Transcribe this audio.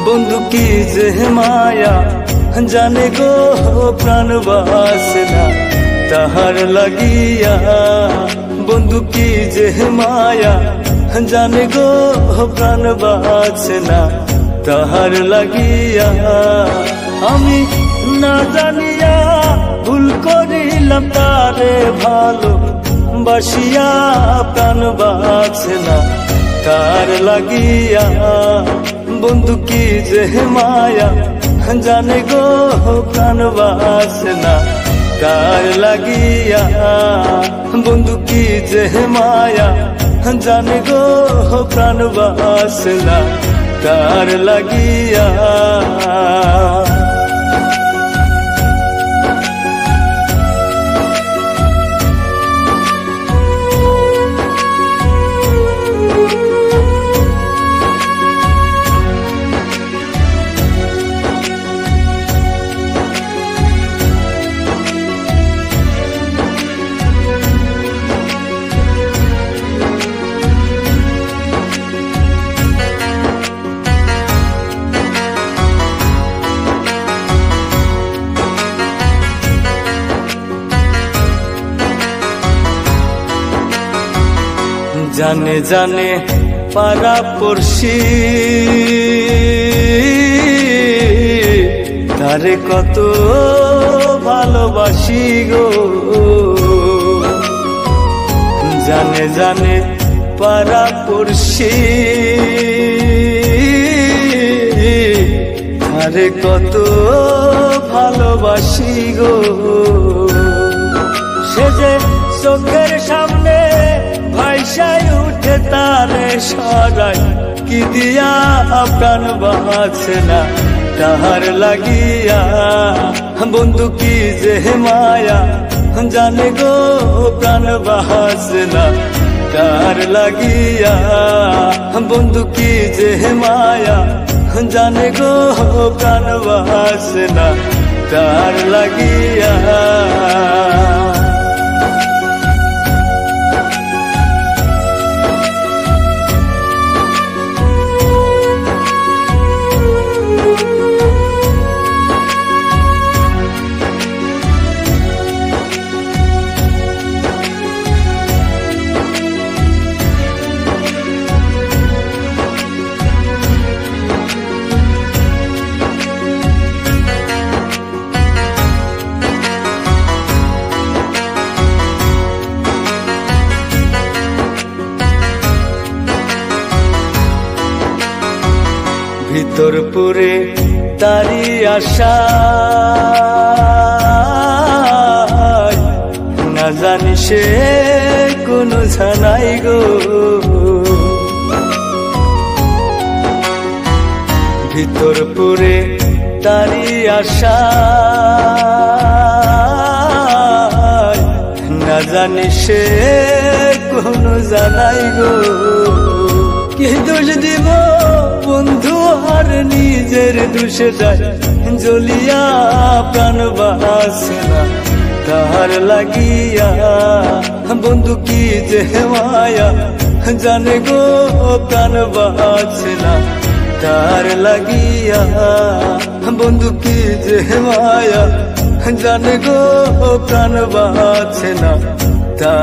বন্ধু কি যে মায়া জানে গো প্রাণ বাসনা তাহার লাগিয়া। বন্ধু কি যে মায়া জানে গো প্রাণ বাসনা তাহার লাগিয়া। আমি না জানিয়া ভুল করিলাম তারে ভালো বাসিয়া প্রাণ বাসনা তার লাগিয়া। বন্ধু কি যে মায়া জানে গো প্রাণ বাসনা কার লাগিয়া। বন্ধু কি যে মায়া জানে গো প্রাণ বাসনা কার লাগিয়া। জানে জানে পাড়া পড়শি তারে কত ভালোবাসি গো। জানে জানে পাড়া পড়শি তারে কত ভালোবাসি গো। সে যে চোখের সামনে ভাইসাই উঠে তারে সরাই কি দিয়া প্রাণ বাসনা তাহার লাগিয়া। বন্ধু কি যে মায়া জানে গো প্রাণ বাসনা তার লাগিয়া। বন্ধু কি যে মায়া জানে গো প্রাণ বাসনা তার লাগিয়া। ভিতর পুরে তারি আশা না জানি সে কোনো জানাই গো। ভিতর পুরে তারি আশা না জানি সে কোনো জানাই গো। কি দোষ দিব বন্ধু আর নিজের দোষে যায় জ্বলিয়া প্রাণ বাসনা তাহার লাগিয়া। বন্ধু কি যে মায়া জানে গো প্রাণ বাসনা তার লাগিয়া। বন্ধু কি যে মায়া জানে গো প্রাণ বাসনা।